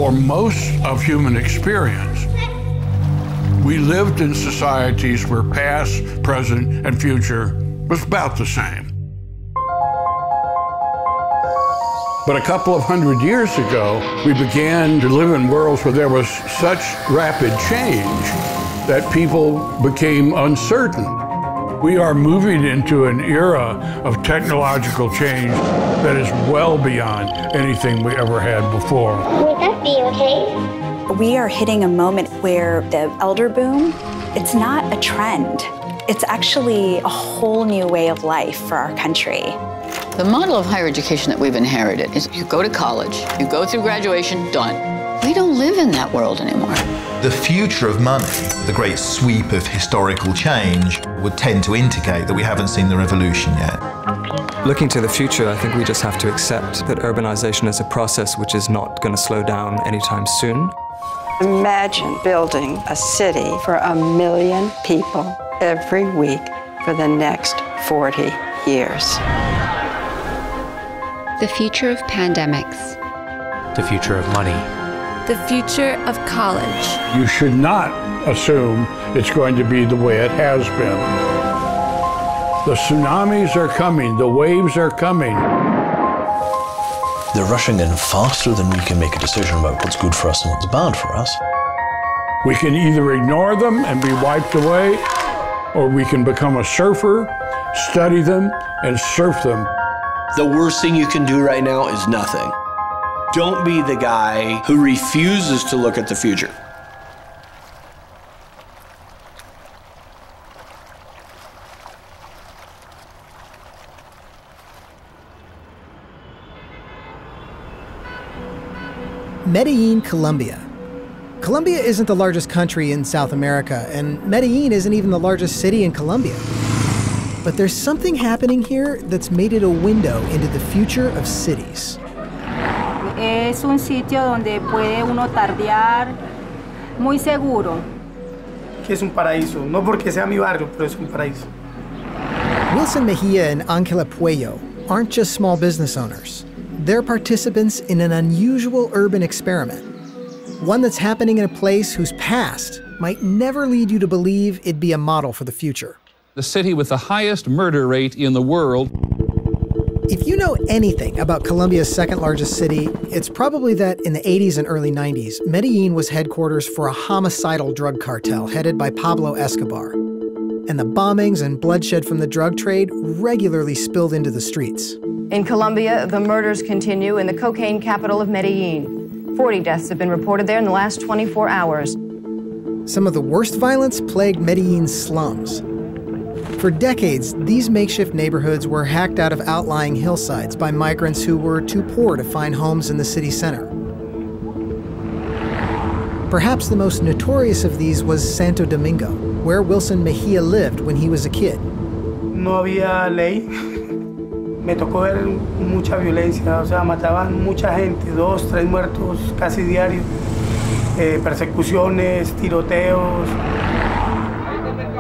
for most of human experience, we lived in societies where past, present, and future was about the same. But a couple of hundred years ago, we began to live in worlds where there was such rapid change that people became uncertain. We are moving into an era of technological change that is well beyond anything we ever had before. Would that be okay? We are hitting a moment where the elder boom, it's not a trend. It's actually a whole new way of life for our country. The model of higher education that we've inherited is you go to college, you go through graduation, done. We don't live in that world anymore. The future of money, the great sweep of historical change, would tend to indicate that we haven't seen the revolution yet. Looking to the future, I think we just have to accept that urbanization is a process which is not going to slow down anytime soon. Imagine building a city for 1 million people every week for the next 40 years. The future of pandemics. The future of money. The future of college. You should not assume it's going to be the way it has been. The tsunamis are coming, the waves are coming. They're rushing in faster than we can make a decision about what's good for us and what's bad for us. We can either ignore them and be wiped away, or we can become a surfer, study them, and surf them. The worst thing you can do right now is nothing. Don't be the guy who refuses to look at the future. Medellin, Colombia. Colombia isn't the largest country in South America, and Medellin isn't even the largest city in Colombia. But there's something happening here that's made it a window into the future of cities. Es un sitio donde puede uno tardear muy seguro. Que es un paraíso, no porque sea mi barrio, pero es un paraíso. Wilson Mejia and Ángela Puello aren't just small business owners. They're participants in an unusual urban experiment, one that's happening in a place whose past might never lead you to believe it'd be a model for the future. The city with the highest murder rate in the world. If you know anything about Colombia's second largest city, it's probably that in the 80s and early 90s, Medellin was headquarters for a homicidal drug cartel headed by Pablo Escobar. And the bombings and bloodshed from the drug trade regularly spilled into the streets. In Colombia, the murders continue in the cocaine capital of Medellin. 40 deaths have been reported there in the last 24 hours. Some of the worst violence plagued Medellin's slums. For decades, these makeshift neighborhoods were hacked out of outlying hillsides by migrants who were too poor to find homes in the city center. Perhaps the most notorious of these was Santo Domingo, where Wilson Mejia lived when he was a kid. No había ley. Me tocó ver mucha violencia, o sea, mataban mucha gente, 2, 3 muertos casi diario, persecuciones, tiroteos.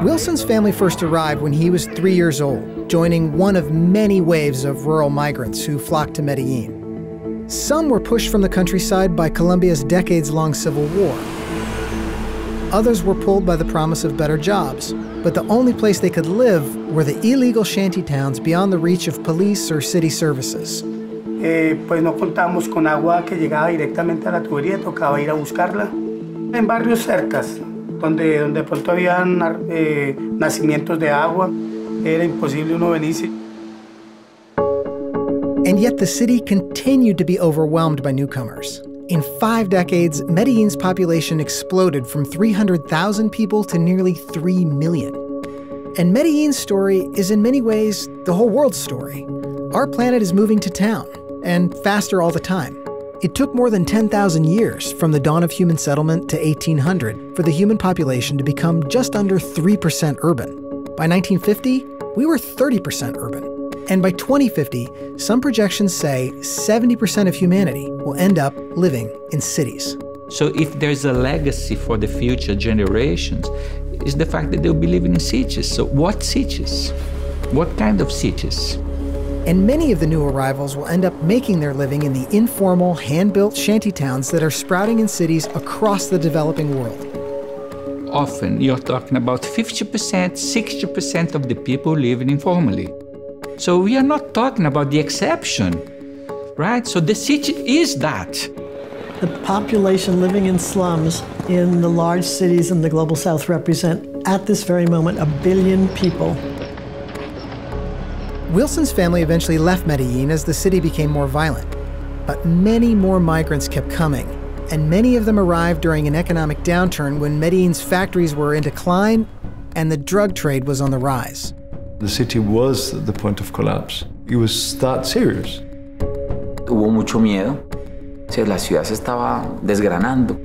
Wilson's family first arrived when he was 3 years old, joining one of many waves of rural migrants who flocked to Medellin. Some were pushed from the countryside by Colombia's decades-long civil war. Others were pulled by the promise of better jobs, but the only place they could live were the illegal shantytowns beyond the reach of police or city services. Pues no contamos con agua que llegaba directamente a la tubería, tocaba ir a buscarla. En barrios cercas, donde pronto habían nacimientos de agua, era imposible uno venirse. And yet the city continued to be overwhelmed by newcomers. In 5 decades, Medellin's population exploded from 300,000 people to nearly 3 million. And Medellin's story is in many ways the whole world's story. Our planet is moving to town, and faster all the time. It took more than 10,000 years from the dawn of human settlement to 1800 for the human population to become just under 3% urban. By 1950, we were 30% urban. And by 2050, some projections say 70% of humanity will end up living in cities. So if there's a legacy for the future generations, is the fact that they'll be living in cities. So what cities? What kind of cities? And many of the new arrivals will end up making their living in the informal, hand-built shantytowns that are sprouting in cities across the developing world. Often you're talking about 50%, 60% of the people living informally. So we are not talking about the exception, right? So the city is that. The population living in slums in the large cities in the Global South represent, at this very moment, 1 billion people. Wilson's family eventually left Medellin as the city became more violent. But many more migrants kept coming, and many of them arrived during an economic downturn when Medellin's factories were in decline and the drug trade was on the rise. The city was at the point of collapse. It was that serious. Hubo mucho miedo. La ciudad se estaba desgranando.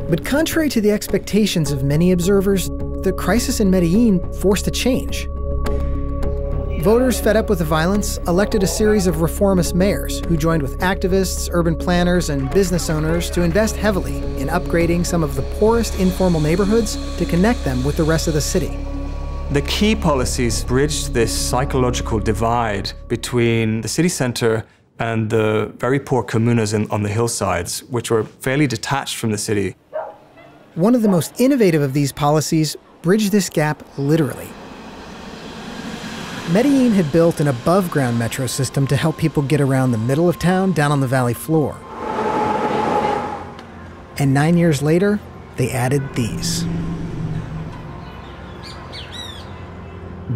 But contrary to the expectations of many observers, the crisis in Medellin forced a change. Voters fed up with the violence elected a series of reformist mayors who joined with activists, urban planners, and business owners to invest heavily in upgrading some of the poorest informal neighborhoods to connect them with the rest of the city. The key policies bridged this psychological divide between the city center and the very poor comunas on the hillsides, which were fairly detached from the city. One of the most innovative of these policies bridged this gap literally. Medellin had built an above-ground metro system to help people get around the middle of town down on the valley floor. And 9 years later, they added these.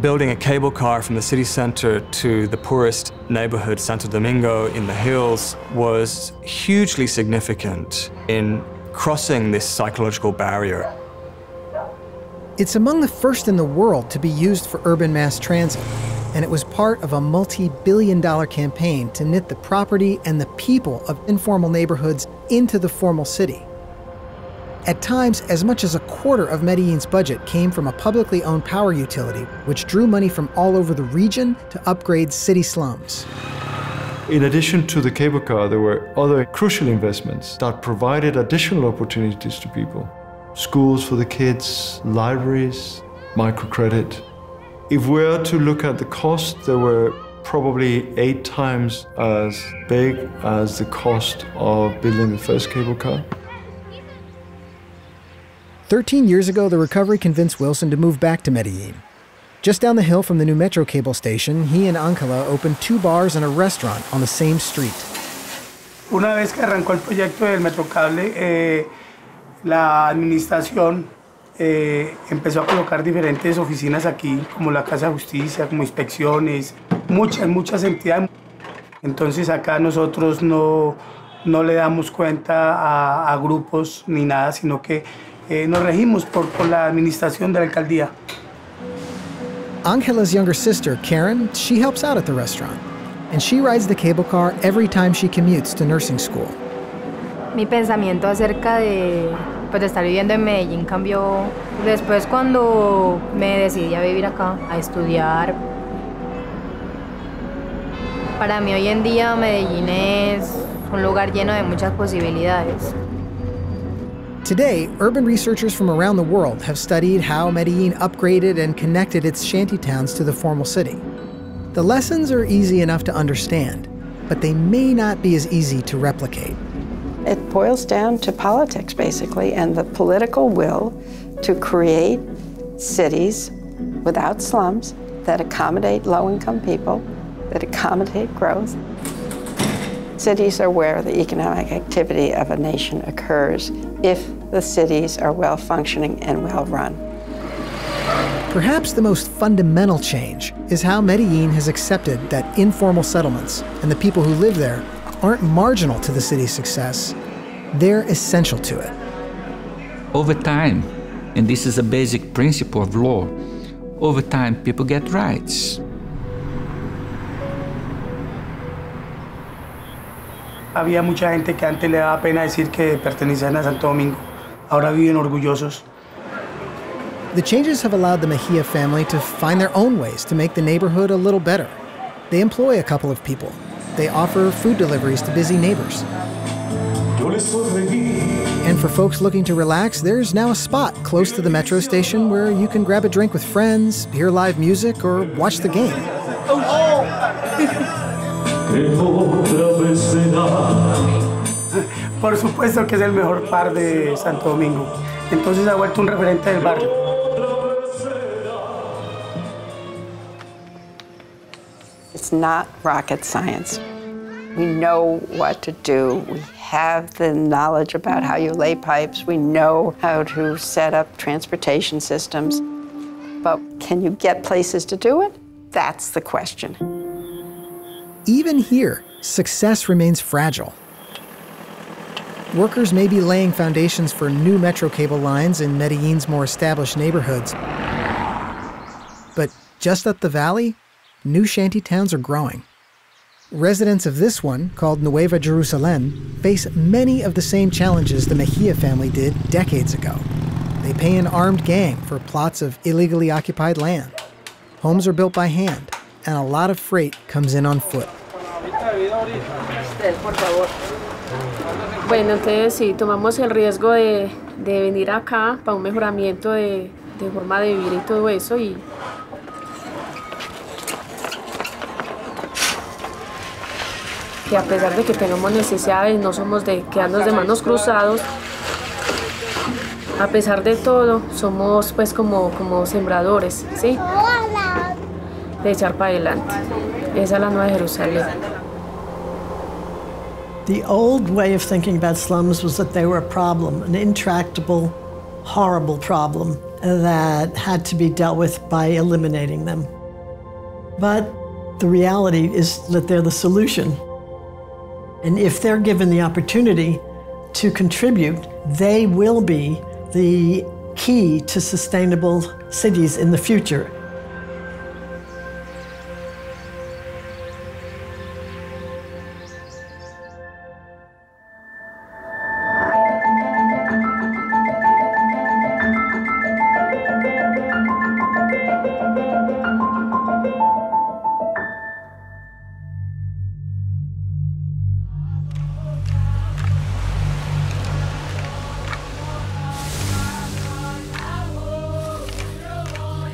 Building a cable car from the city center to the poorest neighborhood, Santo Domingo, in the hills, was hugely significant in crossing this psychological barrier. It's among the first in the world to be used for urban mass transit, and it was part of a multi-billion-dollar campaign to knit the property and the people of informal neighborhoods into the formal city. At times, as much as a quarter of Medellin's budget came from a publicly owned power utility, which drew money from all over the region to upgrade city slums. In addition to the cable car, there were other crucial investments that provided additional opportunities to people. Schools for the kids, libraries, microcredit. If we were to look at the cost, they were probably 8 times as big as the cost of building the first cable car. 13 years ago, the recovery convinced Wilson to move back to Medellin. Just down the hill from the new metro cable station, he and Ángela opened 2 bars and a restaurant on the same street. Una vez que arrancó el proyecto del Metrocable, la administración empezó a colocar diferentes oficinas aquí, como la Casa de Justicia, como inspecciones, muchas entidades. Entonces acá nosotros no le damos cuenta a grupos ni nada, sino que nos regimos por la administración de la alcaldía. Ángela's younger sister, Karen, she helps out at the restaurant, and she rides the cable car every time she commutes to nursing school. Mi pensamiento acerca de estar viviendo en Medellín cambió después cuando me decidí a vivir acá, a estudiar. Para mí hoy en día Medellín es un lugar lleno de muchas posibilidades. Today, urban researchers from around the world have studied how Medellin upgraded and connected its shantytowns to the formal city. The lessons are easy enough to understand, but they may not be as easy to replicate. It boils down to politics, basically, and the political will to create cities without slums that accommodate low-income people, that accommodate growth. Cities are where the economic activity of a nation occurs if the cities are well-functioning and well-run. Perhaps the most fundamental change is how Medellin has accepted that informal settlements and the people who live there aren't marginal to the city's success. They're essential to it. Over time, and this is a basic principle of law, over time people get rights. Había mucha gente que antes le daba pena decir que pertenecían a Santo Domingo. Ahora viven orgullosos. The changes have allowed the Mejia family to find their own ways to make the neighborhood a little better. They employ a couple of people. They offer food deliveries to busy neighbors. Yo les And for folks looking to relax, there's now a spot close to the metro station where you can grab a drink with friends, hear live music, or watch the game. Por supuesto que es el mejor bar de Santo Domingo. Entonces ha vuelto un referente del barrio. It's not rocket science. We know what to do. We have the knowledge about how you lay pipes. We know how to set up transportation systems. But can you get places to do it? That's the question. Even here, success remains fragile. Workers may be laying foundations for new metro cable lines in Medellin's more established neighborhoods. But just up the valley, new shanty towns are growing. Residents of this one, called Nueva Jerusalem, face many of the same challenges the Mejia family did decades ago. They pay an armed gang for plots of illegally occupied land. Homes are built by hand, and a lot of freight comes in on foot. Bueno, entonces sí, tomamos el riesgo de venir acá para un mejoramiento de forma de vivir y todo eso. Y que a pesar de que tenemos necesidades, no somos de quedarnos de manos cruzados. A pesar de todo, somos pues como sembradores, ¿sí? De echar para adelante. Esa es la Nueva Jerusalén. The old way of thinking about slums was that they were a problem, an intractable, horrible problem that had to be dealt with by eliminating them. But the reality is that they're the solution. And if they're given the opportunity to contribute, they will be the key to sustainable cities in the future.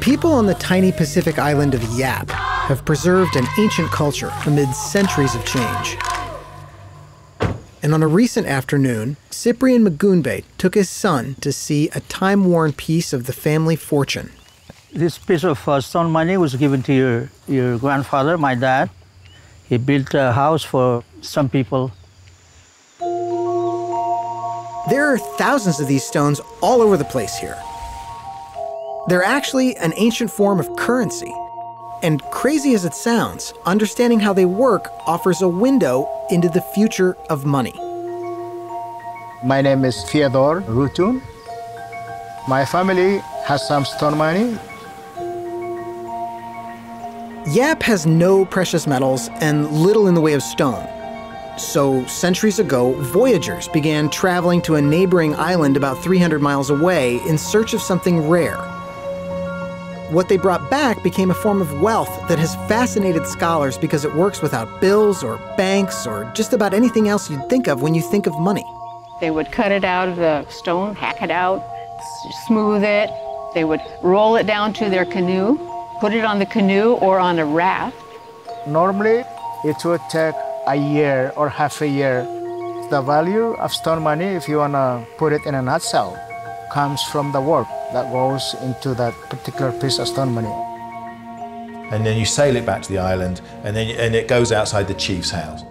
People on the tiny Pacific island of Yap have preserved an ancient culture amid centuries of change. And on a recent afternoon, Cyprian Magunbe took his son to see a time-worn piece of the family fortune. This piece of stone money was given to your grandfather, my dad. He built a house for some people. There are thousands of these stones all over the place here. They're actually an ancient form of currency. And crazy as it sounds, understanding how they work offers a window into the future of money. My name is Fyodor Rutun. My family has some stone money. Yap has no precious metals and little in the way of stone. So centuries ago, voyagers began traveling to a neighboring island about 300 miles away in search of something rare. What they brought back became a form of wealth that has fascinated scholars because it works without bills or banks or just about anything else you'd think of when you think of money. They would cut it out of the stone, hack it out, smooth it. They would roll it down to their canoe, put it on the canoe or on a raft. Normally, it would take a year or half a year. The value of stone money, if you want to put it in a nutshell, comes from the work that goes into that particular piece of stone money. And then you sail it back to the island, and it goes outside the chief's house.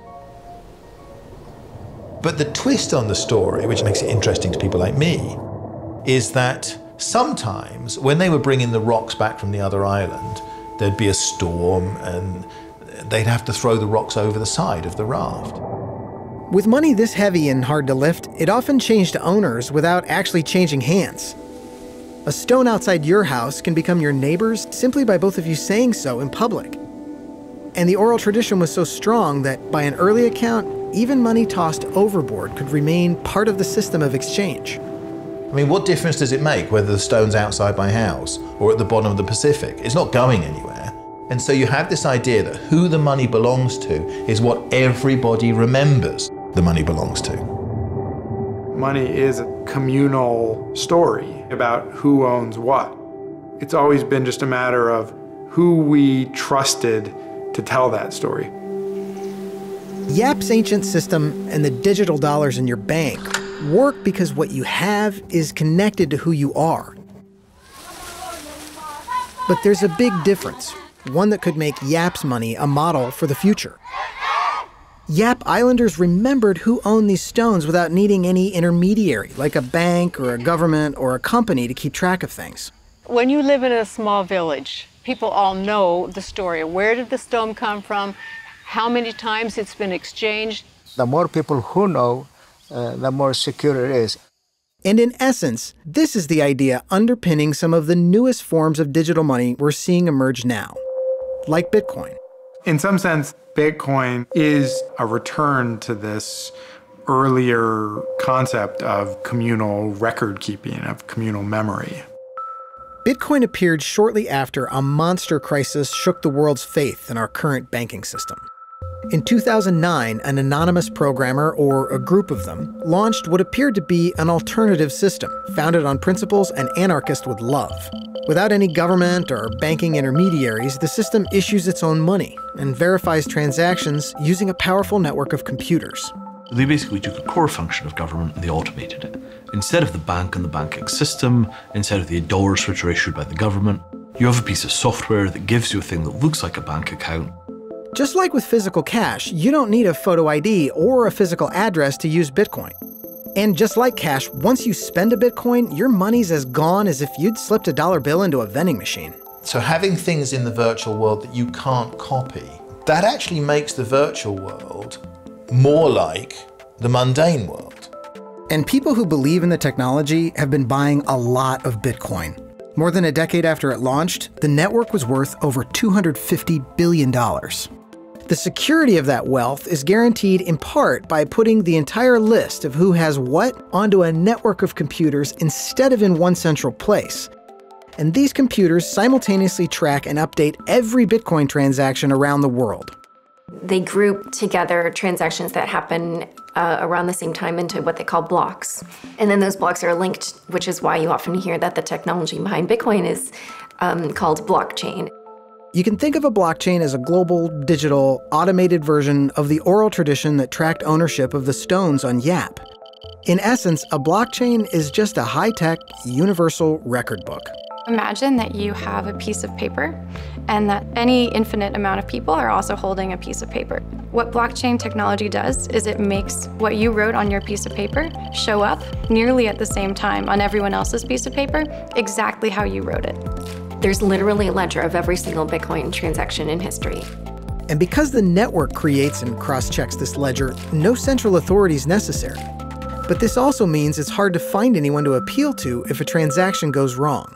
But the twist on the story, which makes it interesting to people like me, is that sometimes when they were bringing the rocks back from the other island, there'd be a storm and they'd have to throw the rocks over the side of the raft. With money this heavy and hard to lift, it often changed owners without actually changing hands. A stone outside your house can become your neighbor's simply by both of you saying so in public. And the oral tradition was so strong that, by an early account, even money tossed overboard could remain part of the system of exchange. I mean, what difference does it make whether the stone's outside my house or at the bottom of the Pacific? It's not going anywhere. And so you have this idea that who the money belongs to is what everybody remembers the money belongs to. Money is a communal story about who owns what. It's always been just a matter of who we trusted to tell that story. Yap's ancient system and the digital dollars in your bank work because what you have is connected to who you are. But there's a big difference, one that could make Yap's money a model for the future. Yap Islanders remembered who owned these stones without needing any intermediary, like a bank or a government or a company to keep track of things. When you live in a small village, people all know the story. Where did the stone come from? How many times it's been exchanged? The more people who know, the more secure it is. And in essence, this is the idea underpinning some of the newest forms of digital money we're seeing emerge now, like Bitcoin. In some sense, Bitcoin is a return to this earlier concept of communal record keeping, of communal memory. Bitcoin appeared shortly after a monster crisis shook the world's faith in our current banking system. In 2009, an anonymous programmer, or a group of them, launched what appeared to be an alternative system, founded on principles an anarchist would love. Without any government or banking intermediaries, the system issues its own money and verifies transactions using a powerful network of computers. They basically took a core function of government and they automated it. Instead of the bank and the banking system, instead of the dollars which are issued by the government, you have a piece of software that gives you a thing that looks like a bank account. Just like with physical cash, you don't need a photo ID or a physical address to use Bitcoin. And just like cash, once you spend a Bitcoin, your money's as gone as if you'd slipped a dollar bill into a vending machine. So having things in the virtual world that you can't copy, that actually makes the virtual world more like the mundane world. And people who believe in the technology have been buying a lot of Bitcoin. More than a decade after it launched, the network was worth over $250 billion. The security of that wealth is guaranteed in part by putting the entire list of who has what onto a network of computers instead of in one central place. And these computers simultaneously track and update every Bitcoin transaction around the world. They group together transactions that happen around the same time into what they call blocks. And then those blocks are linked, which is why you often hear that the technology behind Bitcoin is called blockchain. You can think of a blockchain as a global, digital, automated version of the oral tradition that tracked ownership of the stones on Yap. In essence, a blockchain is just a high-tech, universal record book. Imagine that you have a piece of paper and that any infinite amount of people are also holding a piece of paper. What blockchain technology does is it makes what you wrote on your piece of paper show up nearly at the same time on everyone else's piece of paper, exactly how you wrote it. There's literally a ledger of every single Bitcoin transaction in history. And because the network creates and cross-checks this ledger, no central authority is necessary. But this also means it's hard to find anyone to appeal to if a transaction goes wrong.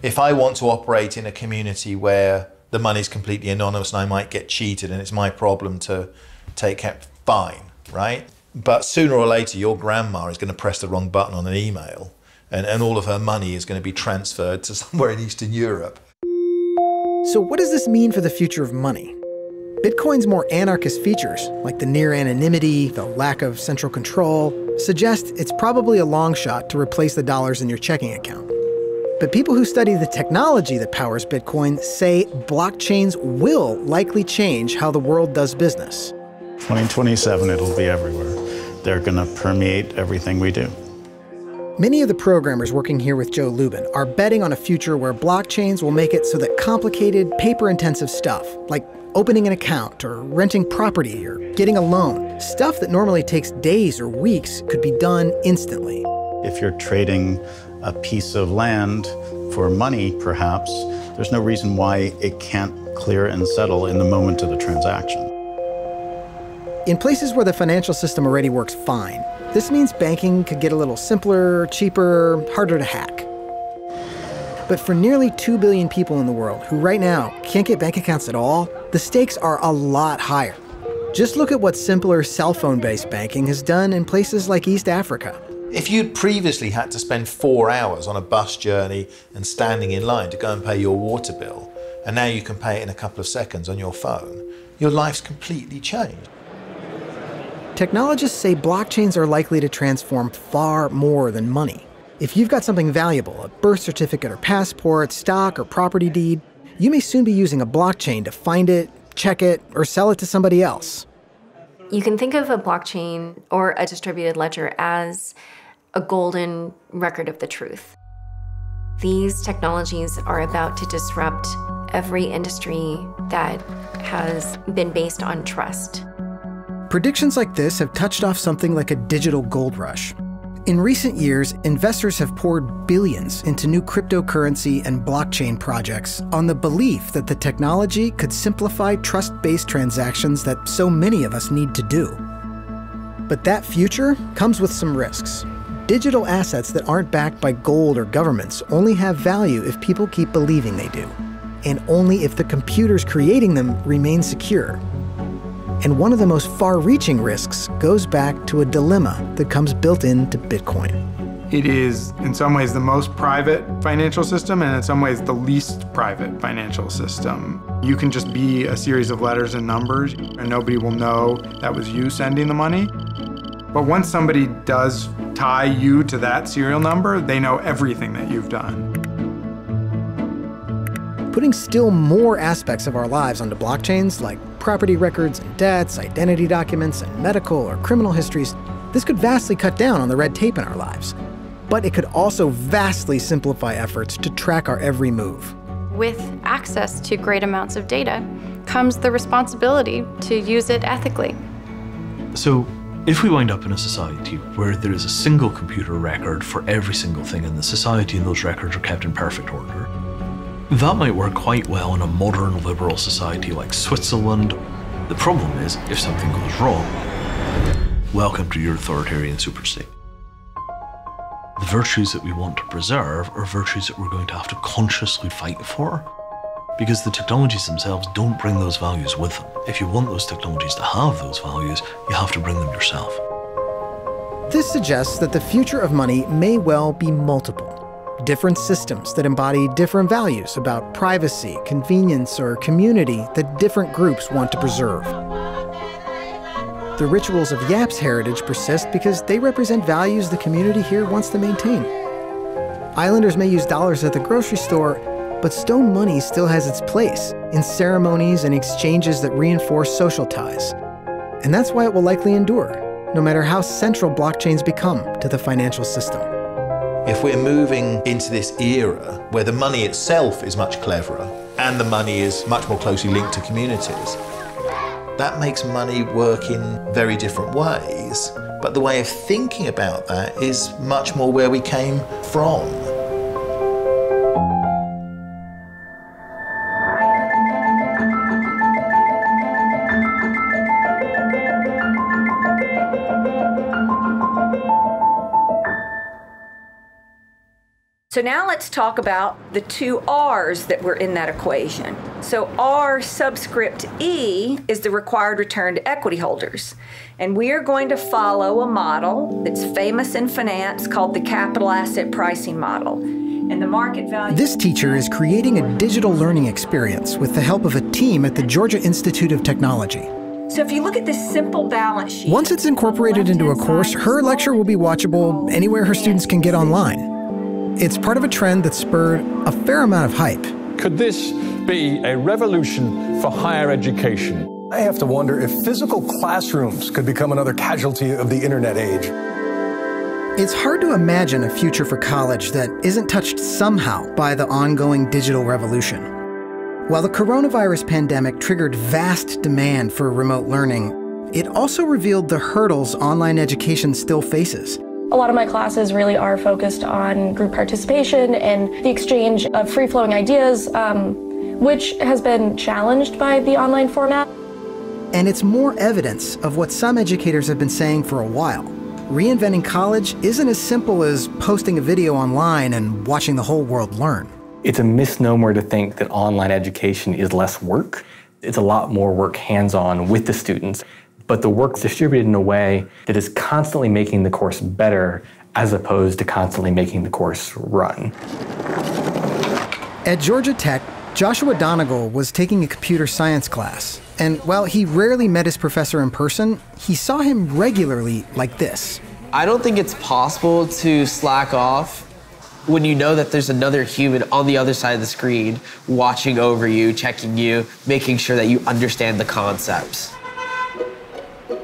If I want to operate in a community where the money's completely anonymous and I might get cheated and it's my problem to take care, fine, right? But sooner or later, your grandma is going to press the wrong button on an email and all of her money is going to be transferred to somewhere in Eastern Europe. So what does this mean for the future of money? Bitcoin's more anarchist features, like the near anonymity, the lack of central control, suggest it's probably a long shot to replace the dollars in your checking account. But people who study the technology that powers Bitcoin say blockchains will likely change how the world does business. 2027, it'll be everywhere. They're going to permeate everything we do. Many of the programmers working here with Joe Lubin are betting on a future where blockchains will make it so that complicated, paper-intensive stuff, like opening an account or renting property or getting a loan, stuff that normally takes days or weeks, could be done instantly. If you're trading a piece of land for money, perhaps, there's no reason why it can't clear and settle in the moment of the transaction. In places where the financial system already works fine, this means banking could get a little simpler, cheaper, harder to hack. But for nearly 2 billion people in the world who right now can't get bank accounts at all, the stakes are a lot higher. Just look at what simpler cell phone-based banking has done in places like East Africa. If you'd previously had to spend 4 hours on a bus journey and standing in line to go and pay your water bill, and now you can pay it in a couple of seconds on your phone, your life's completely changed. technologists say blockchains are likely to transform far more than money. If you've got something valuable, a birth certificate or passport, stock or property deed, you may soon be using a blockchain to find it, check it, or sell it to somebody else. You can think of a blockchain or a distributed ledger as a golden record of the truth. These technologies are about to disrupt every industry that has been based on trust. Predictions like this have touched off something like a digital gold rush. In recent years, investors have poured billions into new cryptocurrency and blockchain projects on the belief that the technology could simplify trust-based transactions that so many of us need to do. But that future comes with some risks. Digital assets that aren't backed by gold or governments only have value if people keep believing they do, and only if the computers creating them remain secure. And one of the most far-reaching risks goes back to a dilemma that comes built into Bitcoin. It is, in some ways, the most private financial system, and in some ways, the least private financial system. You can just be a series of letters and numbers, and nobody will know that was you sending the money. But once somebody does tie you to that serial number, they know everything that you've done. Putting still more aspects of our lives onto blockchains, like property records and debts, identity documents, and medical or criminal histories, this could vastly cut down on the red tape in our lives. But it could also vastly simplify efforts to track our every move. With access to great amounts of data comes the responsibility to use it ethically. So, if we wind up in a society where there is a single computer record for every single thing in the society and those records are kept in perfect order, that might work quite well in a modern liberal society like Switzerland. The problem is, if something goes wrong, welcome to your authoritarian superstate. The virtues that we want to preserve are virtues that we're going to have to consciously fight for, because the technologies themselves don't bring those values with them. If you want those technologies to have those values, you have to bring them yourself. This suggests that the future of money may well be multiple. Different systems that embody different values about privacy, convenience, or community that different groups want to preserve. The rituals of Yap's heritage persist because they represent values the community here wants to maintain. Islanders may use dollars at the grocery store, but stone money still has its place in ceremonies and exchanges that reinforce social ties. And that's why it will likely endure, no matter how central blockchains become to the financial system. If we're moving into this era where the money itself is much cleverer and the money is much more closely linked to communities, that makes money work in very different ways. But the way of thinking about that is much more where we came from. So now let's talk about the two R's that were in that equation. So R subscript E is the required return to equity holders. And we are going to follow a model that's famous in finance called the capital asset pricing model. And the market value... This teacher is creating a digital learning experience with the help of a team at the Georgia Institute of Technology. So if you look at this simple balance sheet... Once it's incorporated into a course, her lecture will be watchable anywhere her students can get online. It's part of a trend that spurred a fair amount of hype. Could this be a revolution for higher education? I have to wonder if physical classrooms could become another casualty of the internet age. It's hard to imagine a future for college that isn't touched somehow by the ongoing digital revolution. While the coronavirus pandemic triggered vast demand for remote learning, it also revealed the hurdles online education still faces. A lot of my classes really are focused on group participation and the exchange of free-flowing ideas, which has been challenged by the online format. And it's more evidence of what some educators have been saying for a while. Reinventing college isn't as simple as posting a video online and watching the whole world learn. It's a misnomer to think that online education is less work. It's a lot more work hands-on with the students. But the work's distributed in a way that is constantly making the course better as opposed to constantly making the course run. At Georgia Tech, Joshua Donegal was taking a computer science class, and while he rarely met his professor in person, he saw him regularly like this. I don't think it's possible to slack off when you know that there's another human on the other side of the screen watching over you, checking you, making sure that you understand the concepts.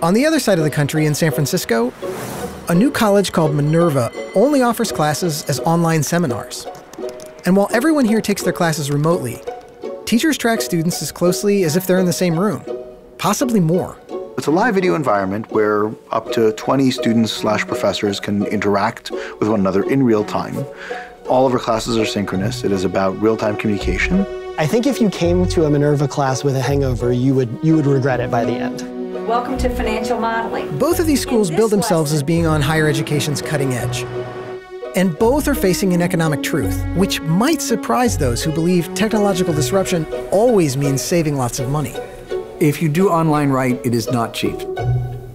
On the other side of the country in San Francisco, a new college called Minerva only offers classes as online seminars. And while everyone here takes their classes remotely, teachers track students as closely as if they're in the same room, possibly more. It's a live video environment where up to 20 students/professors can interact with one another in real time. All of our classes are synchronous. It is about real-time communication. I think if you came to a Minerva class with a hangover, you would regret it by the end. Welcome to financial modeling. Both of these schools bill themselves as being on higher education's cutting edge. And both are facing an economic truth, which might surprise those who believe technological disruption always means saving lots of money. If you do online right, it is not cheap.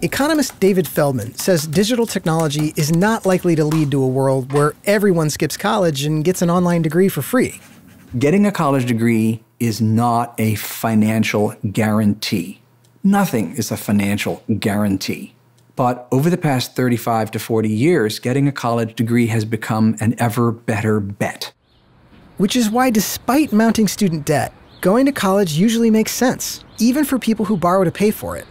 Economist David Feldman says digital technology is not likely to lead to a world where everyone skips college and gets an online degree for free. Getting a college degree is not a financial guarantee. Nothing is a financial guarantee. But over the past 35 to 40 years, getting a college degree has become an ever better bet. Which is why, despite mounting student debt, going to college usually makes sense, even for people who borrow to pay for it.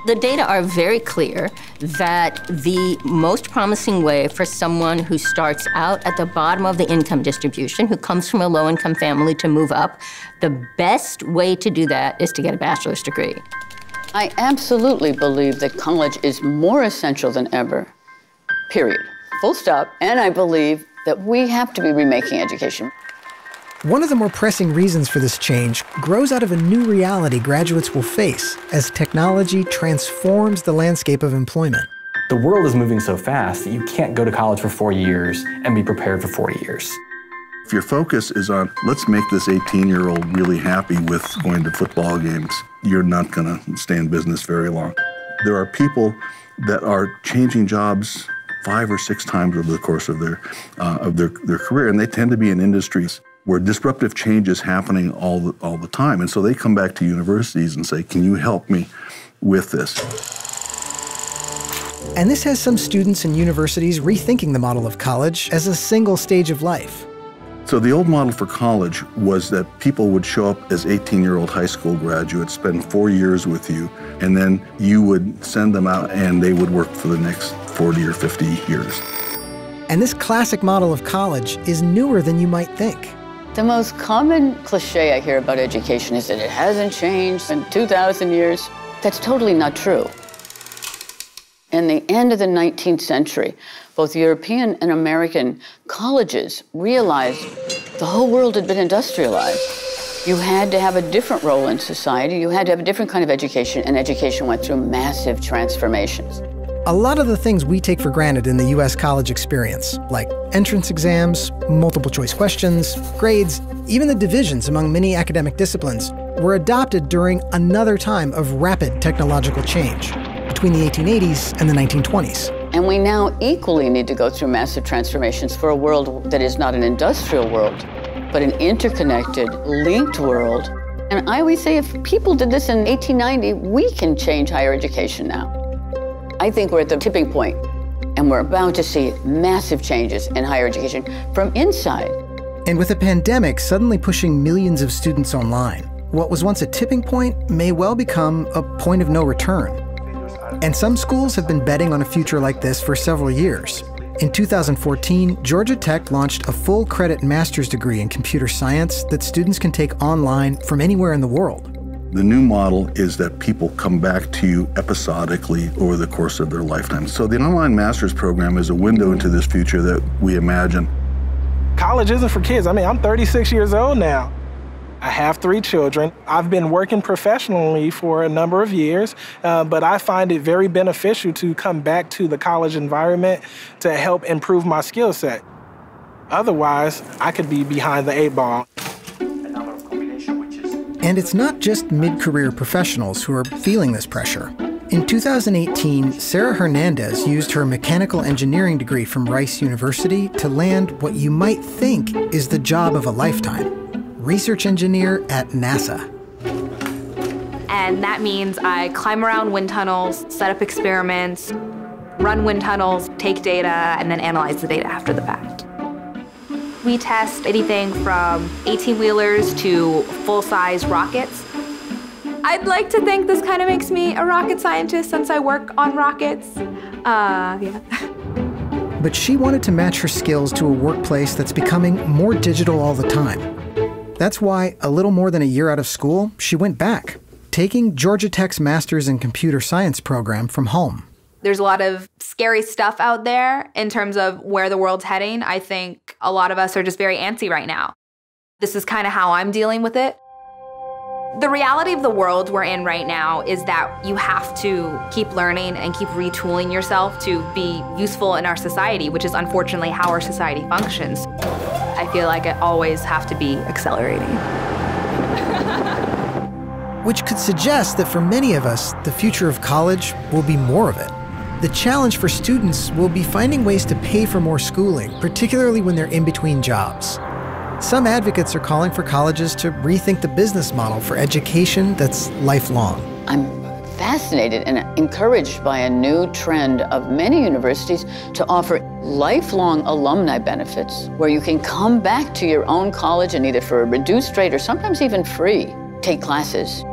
The data are very clear that the most promising way for someone who starts out at the bottom of the income distribution, who comes from a low-income family, to move up, the best way to do that is to get a bachelor's degree. I absolutely believe that college is more essential than ever, period. Full stop. And I believe that we have to be remaking education. One of the more pressing reasons for this change grows out of a new reality graduates will face as technology transforms the landscape of employment. The world is moving so fast that you can't go to college for 4 years and be prepared for 40 years. If your focus is on, let's make this 18-year-old really happy with going to football games, you're not going to stay in business very long. There are people that are changing jobs 5 or 6 times over the course of their career, and they tend to be in industries where disruptive change is happening all the time. And so they come back to universities and say, can you help me with this? And this has some students and universities rethinking the model of college as a single stage of life. So the old model for college was that people would show up as 18-year-old high school graduates, spend 4 years with you, and then you would send them out and they would work for the next 40 or 50 years. And this classic model of college is newer than you might think. The most common cliche I hear about education is that it hasn't changed in 2,000 years. That's totally not true. In the end of the 19th century, both European and American colleges realized the whole world had been industrialized. You had to have a different role in society. You had to have a different kind of education, and education went through massive transformations. A lot of the things we take for granted in the U.S. college experience, like entrance exams, multiple choice questions, grades, even the divisions among many academic disciplines, were adopted during another time of rapid technological change, between the 1880s and the 1920s. And we now equally need to go through massive transformations for a world that is not an industrial world, but an interconnected, linked world. And I always say, if people did this in 1890, we can change higher education now. I think we're at the tipping point, and we're about to see massive changes in higher education from inside. And with a pandemic suddenly pushing millions of students online, what was once a tipping point may well become a point of no return. And some schools have been betting on a future like this for several years. In 2014, Georgia Tech launched a full credit master's degree in computer science that students can take online from anywhere in the world. The new model is that people come back to you episodically over the course of their lifetime. So the online master's program is a window into this future that we imagine. College isn't for kids. I mean, I'm 36 years old now. I have 3 children. I've been working professionally for a number of years, but I find it very beneficial to come back to the college environment to help improve my skill set. Otherwise, I could be behind the 8 ball. And it's not just mid-career professionals who are feeling this pressure. In 2018, Sarah Hernandez used her mechanical engineering degree from Rice University to land what you might think is the job of a lifetime: research engineer at NASA. And that means I climb around wind tunnels, set up experiments, run wind tunnels, take data, and then analyze the data after the fact. We test anything from 18-wheelers to full-size rockets. I'd like to think this kind of makes me a rocket scientist since I work on rockets. Yeah. But she wanted to match her skills to a workplace that's becoming more digital all the time. That's why, a little more than a year out of school, she went back, taking Georgia Tech's Master's in Computer Science program from home. There's a lot of scary stuff out there in terms of where the world's heading. I think a lot of us are just very antsy right now. This is kind of how I'm dealing with it. The reality of the world we're in right now is that you have to keep learning and keep retooling yourself to be useful in our society, which is unfortunately how our society functions. I feel like I always have to be accelerating. Which could suggest that for many of us, the future of college will be more of it. The challenge for students will be finding ways to pay for more schooling, particularly when they're in between jobs. Some advocates are calling for colleges to rethink the business model for education that's lifelong. I'm fascinated and encouraged by a new trend of many universities to offer lifelong alumni benefits, where you can come back to your own college and either for a reduced rate or sometimes even free, take classes.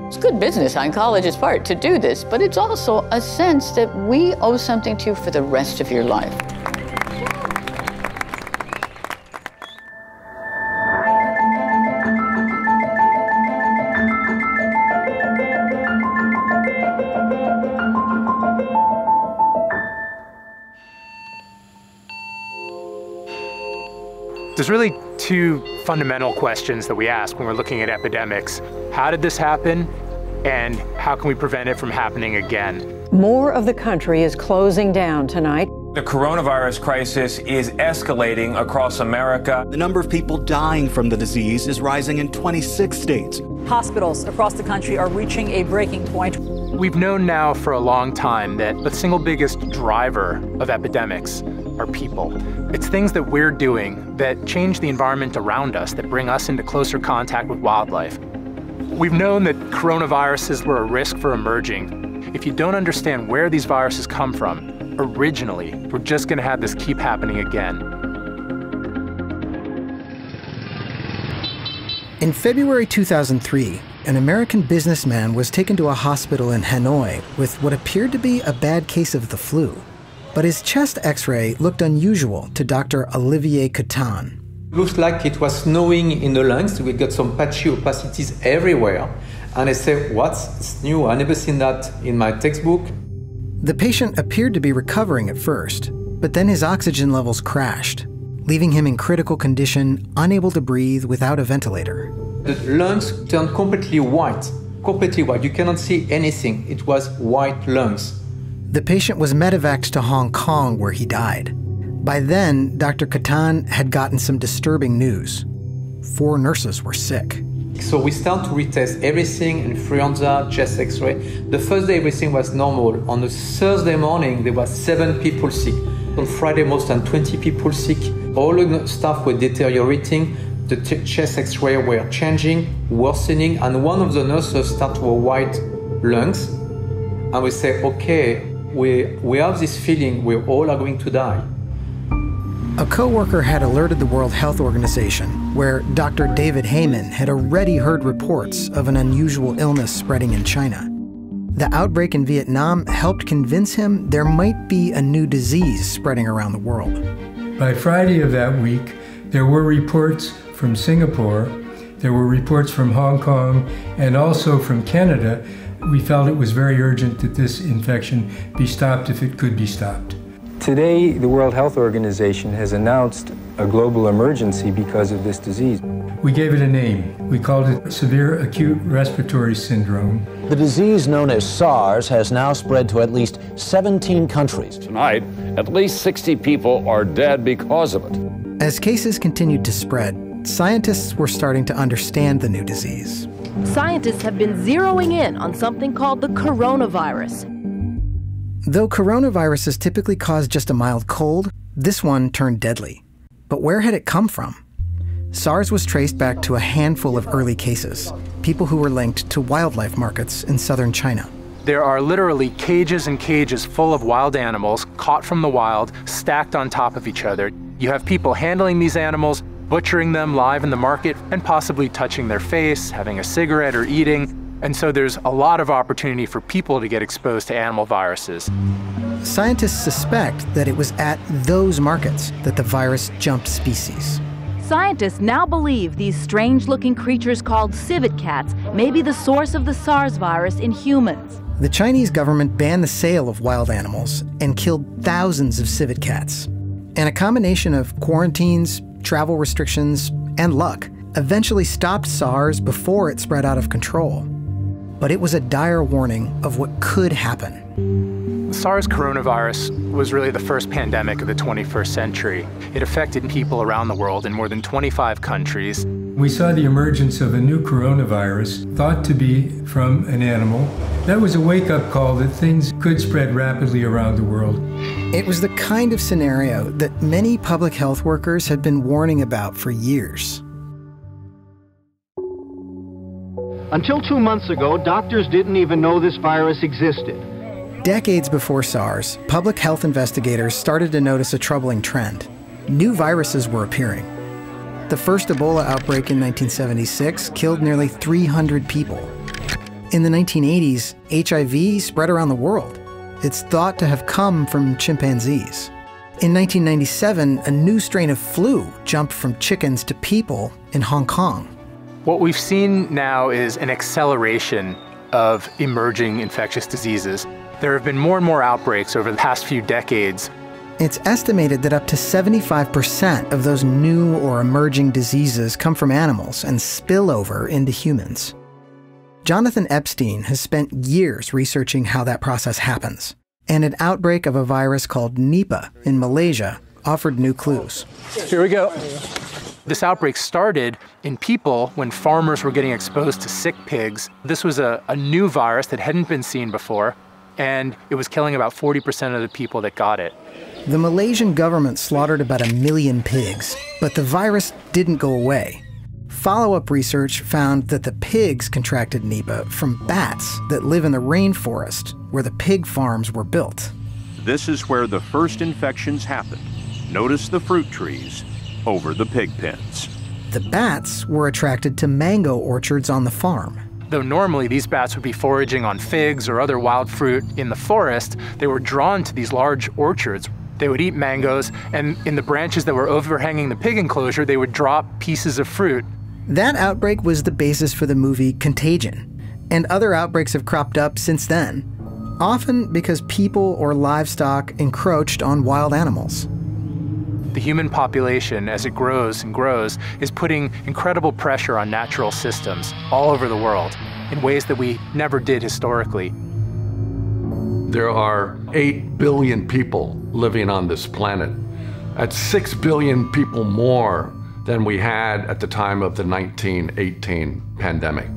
It's good business on college's part to do this, but it's also a sense that we owe something to you for the rest of your life. There's really two fundamental questions that we ask when we're looking at epidemics. How did this happen? And how can we prevent it from happening again? More of the country is closing down tonight. The coronavirus crisis is escalating across America. The number of people dying from the disease is rising in 26 states. Hospitals across the country are reaching a breaking point. We've known now for a long time that the single biggest driver of epidemics are people. It's things that we're doing that change the environment around us, that bring us into closer contact with wildlife. We've known that coronaviruses were a risk for emerging. If you don't understand where these viruses come from, originally, we're just going to have this keep happening again. In February 2003, an American businessman was taken to a hospital in Hanoi with what appeared to be a bad case of the flu. But his chest x-ray looked unusual to Dr. Olivier Catan. Looks like it was snowing in the lungs. We got some patchy opacities everywhere. And I said, what's new? I never seen that in my textbook. The patient appeared to be recovering at first, but then his oxygen levels crashed, leaving him in critical condition, unable to breathe without a ventilator. The lungs turned completely white. You cannot see anything. It was white lungs. The patient was medevaced to Hong Kong, where he died. By then, Dr. Catan had gotten some disturbing news. 4 nurses were sick. So we start to retest everything, influenza, chest x-ray. The first day, everything was normal. On the Thursday morning, there were 7 people sick. On Friday, more than 20 people sick. All the stuff were deteriorating. The chest x-ray were changing, worsening, and one of the nurses started with white lungs. And we say, okay, we have this feeling we all are going to die. A coworker had alerted the World Health Organization, where Dr. David Heyman had already heard reports of an unusual illness spreading in China. The outbreak in Vietnam helped convince him there might be a new disease spreading around the world. By Friday of that week, there were reports from Singapore, there were reports from Hong Kong, and also from Canada. We felt it was very urgent that this infection be stopped if it could be stopped. Today, the World Health Organization has announced a global emergency because of this disease. We gave it a name. We called it severe acute respiratory syndrome. The disease known as SARS has now spread to at least 17 countries. Tonight, at least 60 people are dead because of it. As cases continued to spread, scientists were starting to understand the new disease. scientists have been zeroing in on something called the coronavirus. Though coronaviruses typically cause just a mild cold, this one turned deadly. But where had it come from? SARS was traced back to a handful of early cases, people who were linked to wildlife markets in southern China. There are literally cages and cages full of wild animals caught from the wild, stacked on top of each other. You have people handling these animals, butchering them live in the market, and possibly touching their face, having a cigarette, or eating. And so there's a lot of opportunity for people to get exposed to animal viruses. Scientists suspect that it was at those markets that the virus jumped species. Scientists now believe these strange-looking creatures called civet cats may be the source of the SARS virus in humans. The Chinese government banned the sale of wild animals and killed thousands of civet cats. And a combination of quarantines, travel restrictions, and luck eventually stopped SARS before it spread out of control. But it was a dire warning of what could happen. The SARS coronavirus was really the first pandemic of the 21st century. It affected people around the world in more than 25 countries. We saw the emergence of a new coronavirus, thought to be from an animal. That was a wake-up call that things could spread rapidly around the world. It was the kind of scenario that many public health workers had been warning about for years. Until 2 months ago, doctors didn't even know this virus existed. Decades before SARS, public health investigators started to notice a troubling trend. New viruses were appearing. The first Ebola outbreak in 1976 killed nearly 300 people. In the 1980s, HIV spread around the world. It's thought to have come from chimpanzees. In 1997, a new strain of flu jumped from chickens to people in Hong Kong. What we've seen now is an acceleration of emerging infectious diseases. There have been more and more outbreaks over the past few decades. It's estimated that up to 75% of those new or emerging diseases come from animals and spill over into humans. Jonathan Epstein has spent years researching how that process happens, and an outbreak of a virus called Nipah in Malaysia offered new clues. Here we go. This outbreak started in people when farmers were getting exposed to sick pigs. This was a new virus that hadn't been seen before, and it was killing about 40% of the people that got it. The Malaysian government slaughtered about 1 million pigs, but the virus didn't go away. Follow-up research found that the pigs contracted Nipah from bats that live in the rainforest where the pig farms were built. This is where the first infections happened. Notice the fruit trees over the pig pens. The bats were attracted to mango orchards on the farm. Though normally these bats would be foraging on figs or other wild fruit in the forest, they were drawn to these large orchards. They would eat mangoes, and in the branches that were overhanging the pig enclosure, they would drop pieces of fruit. That outbreak was the basis for the movie Contagion, and other outbreaks have cropped up since then, often because people or livestock encroached on wild animals. The human population, as it grows and grows, is putting incredible pressure on natural systems all over the world in ways that we never did historically. There are 8 billion people living on this planet. That's 6 billion people more than we had at the time of the 1918 pandemic.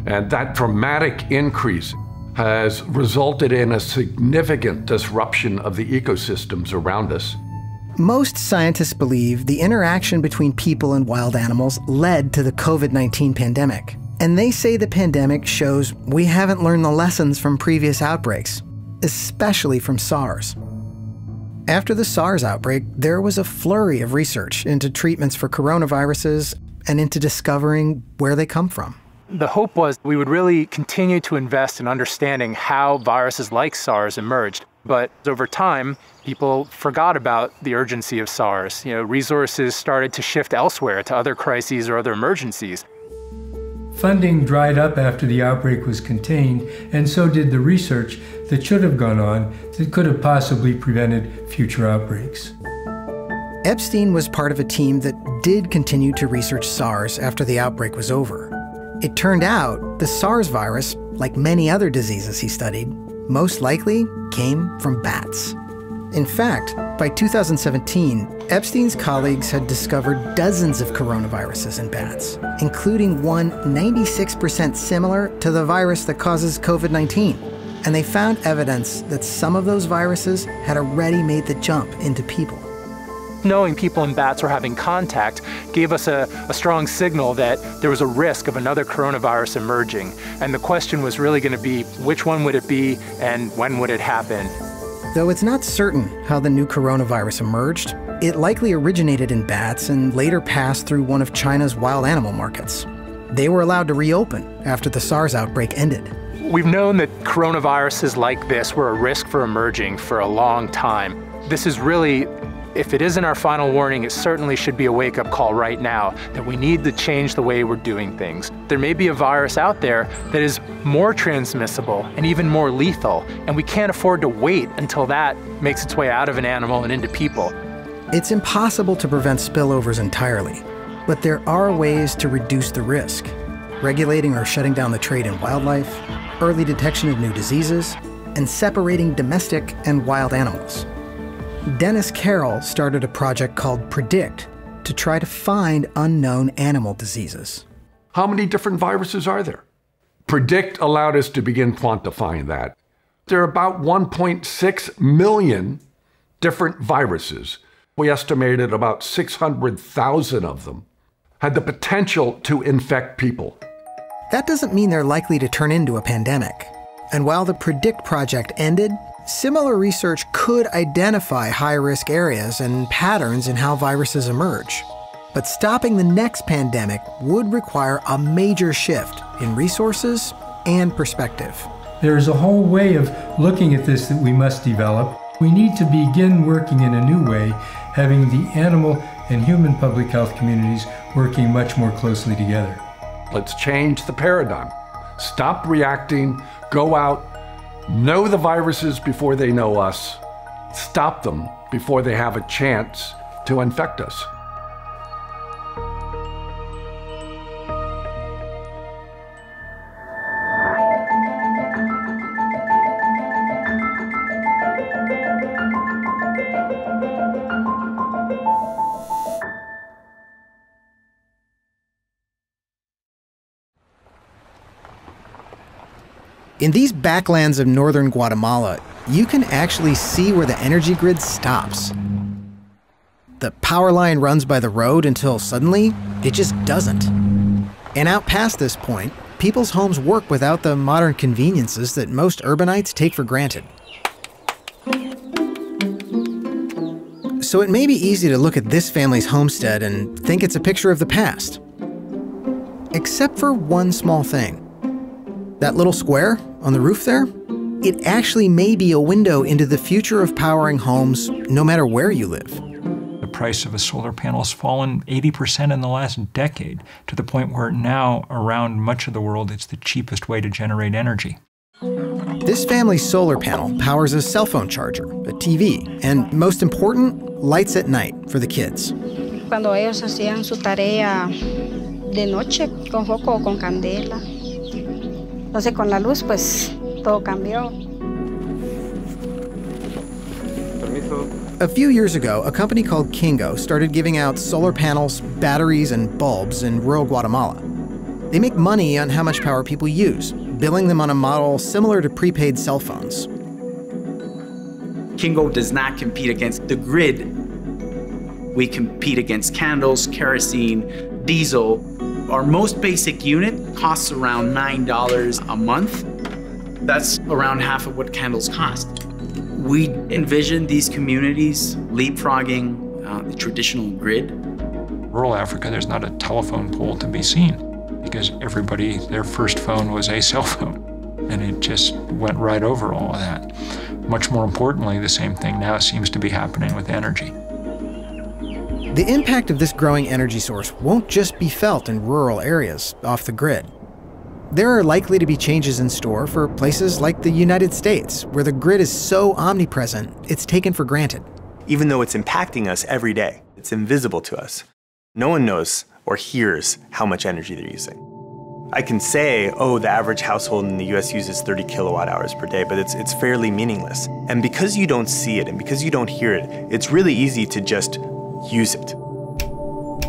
And that dramatic increase has resulted in a significant disruption of the ecosystems around us. Most scientists believe the interaction between people and wild animals led to the COVID-19 pandemic. And they say the pandemic shows we haven't learned the lessons from previous outbreaks, especially from SARS. After the SARS outbreak, there was a flurry of research into treatments for coronaviruses and into discovering where they come from. The hope was we would really continue to invest in understanding how viruses like SARS emerged. But over time, people forgot about the urgency of SARS. Resources started to shift elsewhere to other crises or other emergencies. Funding dried up after the outbreak was contained, and so did the research that should have gone on that could have possibly prevented future outbreaks. Epstein was part of a team that did continue to research SARS after the outbreak was over. It turned out the SARS virus, like many other diseases he studied, most likely came from bats. In fact, by 2017, Epstein's colleagues had discovered dozens of coronaviruses in bats, including one 96% similar to the virus that causes COVID-19. And they found evidence that some of those viruses had already made the jump into people. Knowing people in bats were having contact gave us a strong signal that there was a risk of another coronavirus emerging. And the question was really going to be, which one would it be and when would it happen? Though it's not certain how the new coronavirus emerged, it likely originated in bats and later passed through one of China's wild animal markets. They were allowed to reopen after the SARS outbreak ended. We've known that coronaviruses like this were a risk for emerging for a long time. This is really, if it isn't our final warning, it certainly should be a wake-up call right now that we need to change the way we're doing things. There may be a virus out there that is more transmissible and even more lethal, and we can't afford to wait until that makes its way out of an animal and into people. It's impossible to prevent spillovers entirely, but there are ways to reduce the risk. Regulating or shutting down the trade in wildlife, early detection of new diseases, and separating domestic and wild animals. Dennis Carroll started a project called Predict to try to find unknown animal diseases. How many different viruses are there? Predict allowed us to begin quantifying that. There are about 1.6 million different viruses. We estimated about 600,000 of them had the potential to infect people. That doesn't mean they're likely to turn into a pandemic. And while the Predict project ended, similar research could identify high-risk areas and patterns in how viruses emerge. But stopping the next pandemic would require a major shift in resources and perspective. There's a whole way of looking at this that we must develop. We need to begin working in a new way, having the animal and human public health communities working much more closely together. Let's change the paradigm. Stop reacting, go out, know the viruses before they know us, stop them before they have a chance to infect us. In these backlands of northern Guatemala, you can actually see where the energy grid stops. The power line runs by the road until suddenly, it just doesn't. And out past this point, people's homes work without the modern conveniences that most urbanites take for granted. So it may be easy to look at this family's homestead and think it's a picture of the past. Except for one small thing. That little square on the roof there, it actually may be a window into the future of powering homes no matter where you live. The price of a solar panel has fallen 80% in the last decade, to the point where now around much of the world it's the cheapest way to generate energy. This family's solar panel powers a cell phone charger, a TV, and most important, lights at night for the kids. Cuando ellos hacían su tarea de noche con foco o con candela. Entonces con la luz pues todo cambió. A few years ago, a company called Kingo started giving out solar panels, batteries, and bulbs in rural Guatemala. They make money on how much power people use, billing them on a model similar to prepaid cell phones. Kingo does not compete against the grid. We compete against candles, kerosene, diesel. Our most basic unit costs around $9 a month. That's around half of what candles cost. We envision these communities leapfrogging the traditional grid. Rural Africa, there's not a telephone pole to be seen because everybody, their first phone was a cell phone, and it just went right over all of that. Much more importantly, the same thing now seems to be happening with energy. The impact of this growing energy source won't just be felt in rural areas off the grid. There are likely to be changes in store for places like the United States, where the grid is so omnipresent, it's taken for granted. Even though it's impacting us every day, it's invisible to us. No one knows or hears how much energy they're using. I can say, oh, the average household in the US uses 30 kilowatt hours per day, but it's fairly meaningless. And because you don't see it and because you don't hear it, it's really easy to just use it.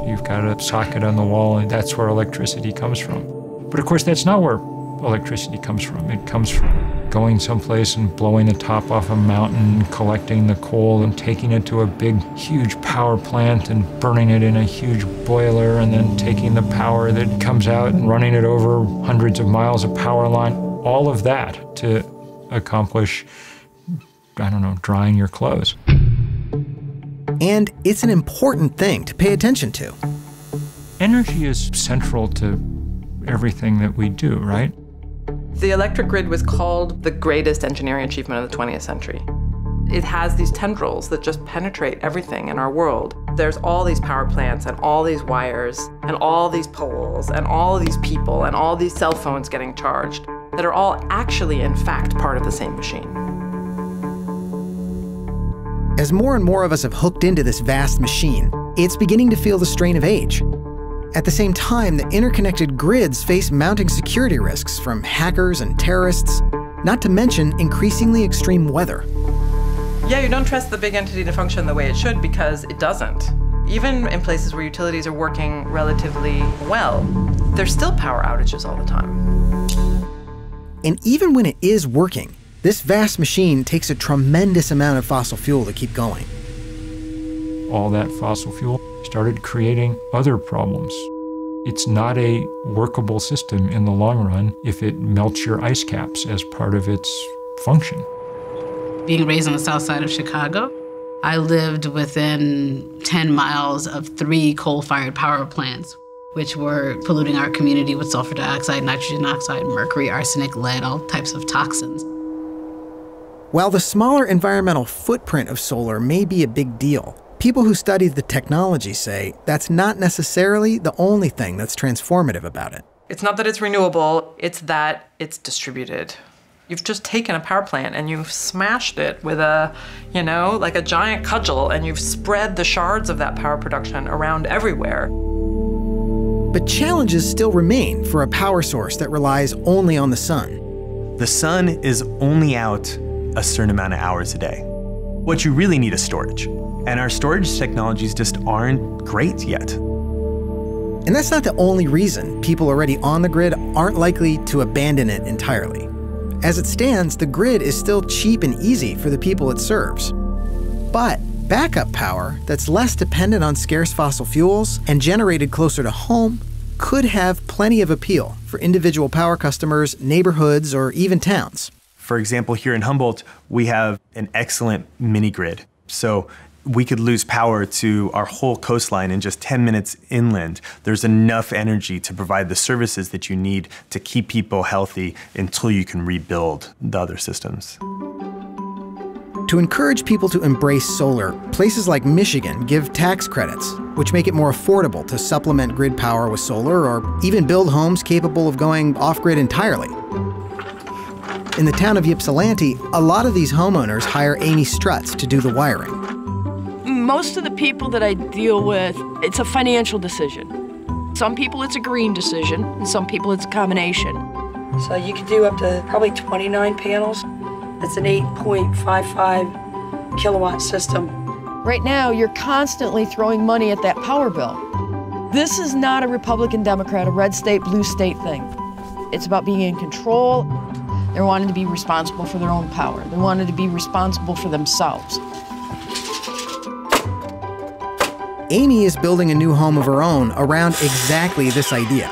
You've got a socket on the wall, and that's where electricity comes from. But of course, that's not where electricity comes from. It comes from going someplace and blowing the top off a mountain, collecting the coal and taking it to a big, huge power plant and burning it in a huge boiler, and then taking the power that comes out and running it over hundreds of miles of power line. All of that to accomplish, I don't know, drying your clothes. And it's an important thing to pay attention to. Energy is central to everything that we do, right? The electric grid was called the greatest engineering achievement of the 20th century. It has these tendrils that just penetrate everything in our world. There's all these power plants and all these wires and all these poles and all these people and all these cell phones getting charged that are all actually, in fact, part of the same machine. As more and more of us have hooked into this vast machine, it's beginning to feel the strain of age. At the same time, the interconnected grids face mounting security risks from hackers and terrorists, not to mention increasingly extreme weather. Yeah, you don't trust the big entity to function the way it should because it doesn't. Even in places where utilities are working relatively well, there's still power outages all the time. And even when it is working, this vast machine takes a tremendous amount of fossil fuel to keep going. All that fossil fuel started creating other problems. It's not a workable system in the long run if it melts your ice caps as part of its function. Being raised on the south side of Chicago, I lived within 10 miles of 3 coal-fired power plants, which were polluting our community with sulfur dioxide, nitrogen oxide, mercury, arsenic, lead, all types of toxins. While the smaller environmental footprint of solar may be a big deal, people who study the technology say that's not necessarily the only thing that's transformative about it. It's not that it's renewable, it's that it's distributed. You've just taken a power plant and you've smashed it with a, like a giant cudgel, and you've spread the shards of that power production around everywhere. But challenges still remain for a power source that relies only on the sun. The sun is only out a certain amount of hours a day. What you really need is storage. And our storage technologies just aren't great yet. And that's not the only reason people already on the grid aren't likely to abandon it entirely. As it stands, the grid is still cheap and easy for the people it serves. But backup power that's less dependent on scarce fossil fuels and generated closer to home could have plenty of appeal for individual power customers, neighborhoods, or even towns. For example, here in Humboldt, we have an excellent mini grid. So we could lose power to our whole coastline in just 10 minutes inland. There's enough energy to provide the services that you need to keep people healthy until you can rebuild the other systems. To encourage people to embrace solar, places like Michigan give tax credits, which make it more affordable to supplement grid power with solar or even build homes capable of going off-grid entirely. In the town of Ypsilanti, a lot of these homeowners hire Amy Strutz to do the wiring. Most of the people that I deal with, it's a financial decision. Some people it's a green decision, and some people it's a combination. So you could do up to probably 29 panels. It's an 8.55 kilowatt system. Right now, you're constantly throwing money at that power bill. This is not a Republican, Democrat, a red state, blue state thing. It's about being in control. They're wanting to be responsible for their own power. They wanted to be responsible for themselves. Amy is building a new home of her own around exactly this idea.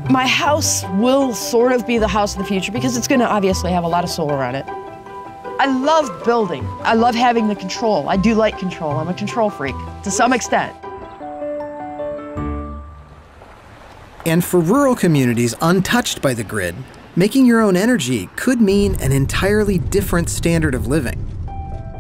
My house will sort of be the house of the future because it's going to obviously have a lot of solar on it. I love building. I love having the control. I do like control. I'm a control freak to some extent. And for rural communities untouched by the grid, making your own energy could mean an entirely different standard of living.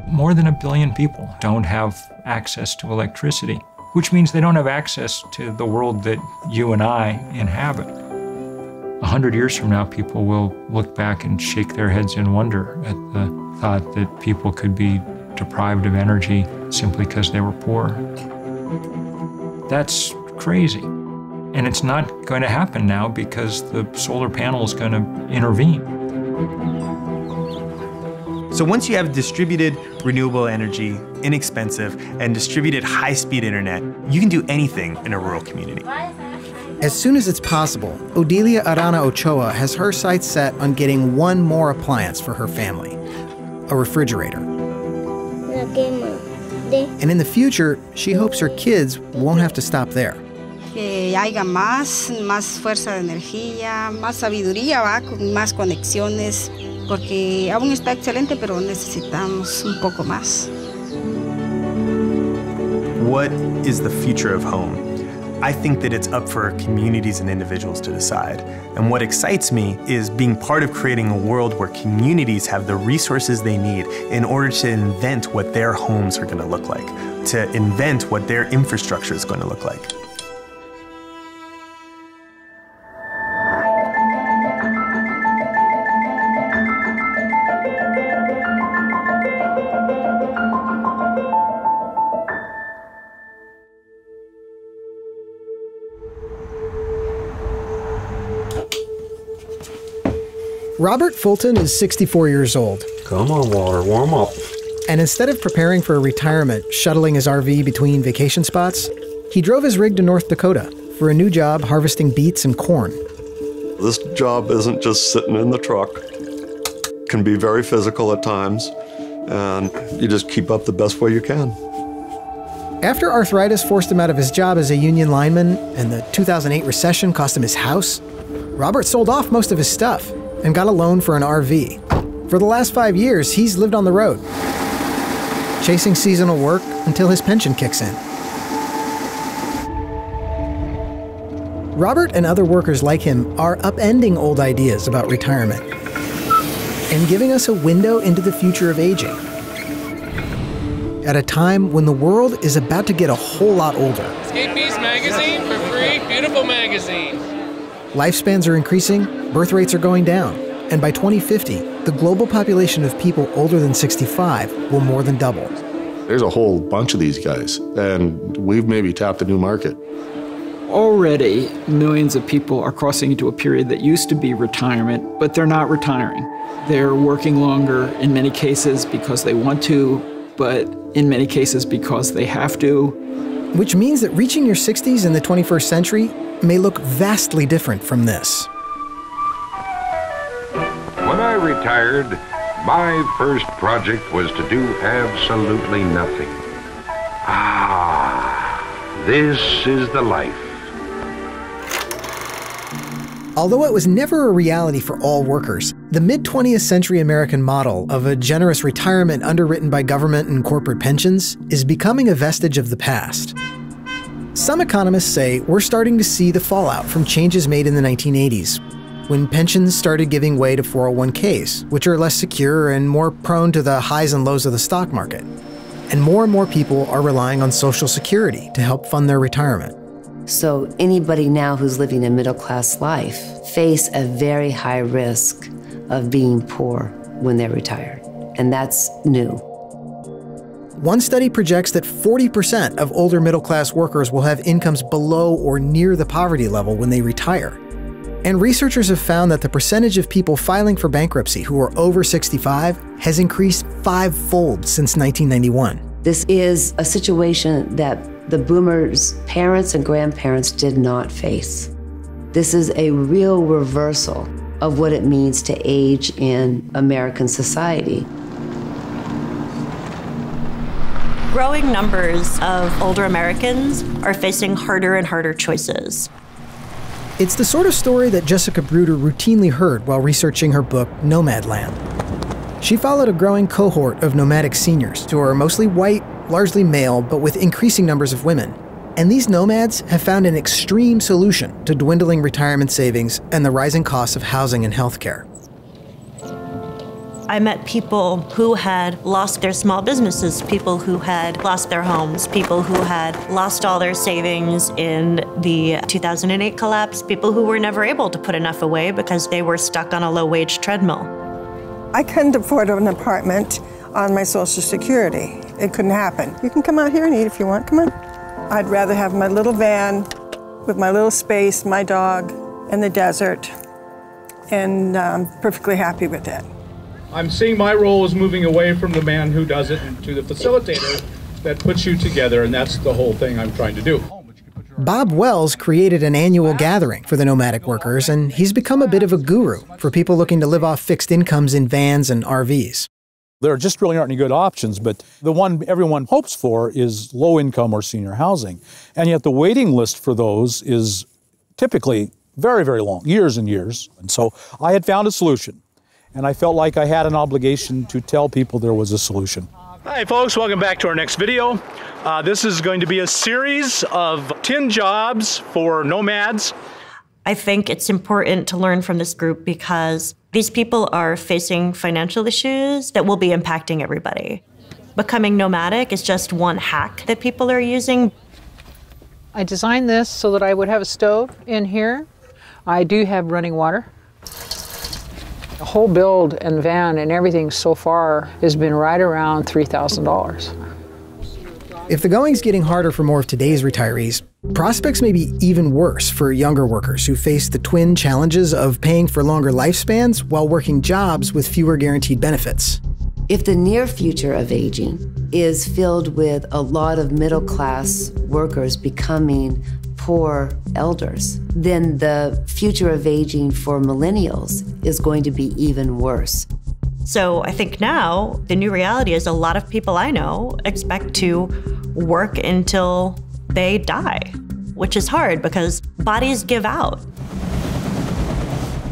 More than 1 billion people don't have access to electricity, which means they don't have access to the world that you and I inhabit. 100 years from now, people will look back and shake their heads in wonder at the thought that people could be deprived of energy simply because they were poor. That's crazy. And it's not going to happen now because the solar panel is going to intervene. So once you have distributed renewable energy, inexpensive, and distributed high-speed internet, you can do anything in a rural community. As soon as it's possible, Odelia Arana Ochoa has her sights set on getting one more appliance for her family, a refrigerator. And in the future, she hopes her kids won't have to stop there. Que haya más fuerza de energía, más sabiduría, con más conexiones, porque aún está excelente, pero necesitamos un poco más. What is the future of home? I think that it's up for communities and individuals to decide. And what excites me is being part of creating a world where communities have the resources they need in order to invent what their homes are going to look like, to invent what their infrastructure is going to look like. Robert Fulton is 64 years old. Come on, water, warm up. And instead of preparing for retirement, shuttling his RV between vacation spots, he drove his rig to North Dakota for a new job harvesting beets and corn. This job isn't just sitting in the truck. It can be very physical at times, and you just keep up the best way you can. After arthritis forced him out of his job as a union lineman and the 2008 recession cost him his house, Robert sold off most of his stuff and got a loan for an RV. For the last 5 years, he's lived on the road, chasing seasonal work until his pension kicks in. Robert and other workers like him are upending old ideas about retirement and giving us a window into the future of aging at a time when the world is about to get a whole lot older. Escape Beast magazine for free, beautiful magazine. Lifespans are increasing, birth rates are going down, and by 2050, the global population of people older than 65 will more than double. There's a whole bunch of these guys, and we've maybe tapped a new market. Already, millions of people are crossing into a period that used to be retirement, but they're not retiring. They're working longer in many cases because they want to, but in many cases because they have to. Which means that reaching your 60s in the 21st century may look vastly different from this. When I retired, my first project was to do absolutely nothing. Ah, this is the life. Although it was never a reality for all workers, the mid-20th century American model of a generous retirement underwritten by government and corporate pensions is becoming a vestige of the past. Some economists say we're starting to see the fallout from changes made in the 1980s, when pensions started giving way to 401ks, which are less secure and more prone to the highs and lows of the stock market. And more people are relying on Social Security to help fund their retirement. So anybody now who's living a middle-class life face a very high risk of being poor when they're retired, and that's new. One study projects that 40% of older middle-class workers will have incomes below or near the poverty level when they retire. And researchers have found that the percentage of people filing for bankruptcy who are over 65 has increased 5-fold since 1991. This is a situation that the boomers' parents and grandparents did not face. This is a real reversal of what it means to age in American society. Growing numbers of older Americans are facing harder and harder choices. It's the sort of story that Jessica Bruder routinely heard while researching her book, Nomadland. She followed a growing cohort of nomadic seniors who are mostly white, largely male, but with increasing numbers of women. And these nomads have found an extreme solution to dwindling retirement savings and the rising costs of housing and healthcare. I met people who had lost their small businesses, people who had lost their homes, people who had lost all their savings in the 2008 collapse, people who were never able to put enough away because they were stuck on a low-wage treadmill. I couldn't afford an apartment on my Social Security. It couldn't happen. You can come out here and eat if you want. Come on. I'd rather have my little van with my little space, my dog, and the desert, and I'm perfectly happy with that. I'm seeing my role as moving away from the man who does it to the facilitator that puts you together, and that's the whole thing I'm trying to do. Bob Wells created an annual gathering for the nomadic workers, and he's become a bit of a guru for people looking to live off fixed incomes in vans and RVs. There just really aren't any good options, but the one everyone hopes for is low income or senior housing. And yet the waiting list for those is typically very, very long, years and years. And so I had found a solution, and I felt like I had an obligation to tell people there was a solution. Hi folks, welcome back to our next video. This is going to be a series of 10 jobs for nomads. I think it's important to learn from this group because these people are facing financial issues that will be impacting everybody. Becoming nomadic is just one hack that people are using. I designed this so that I would have a stove in here. I do have running water. The whole build and van and everything so far has been right around $3,000. If the going's getting harder for more of today's retirees, prospects may be even worse for younger workers who face the twin challenges of paying for longer lifespans while working jobs with fewer guaranteed benefits. If the near future of aging is filled with a lot of middle-class workers becoming poor elders, then the future of aging for millennials is going to be even worse. So I think now the new reality is a lot of people I know expect to work until they die, which is hard because bodies give out.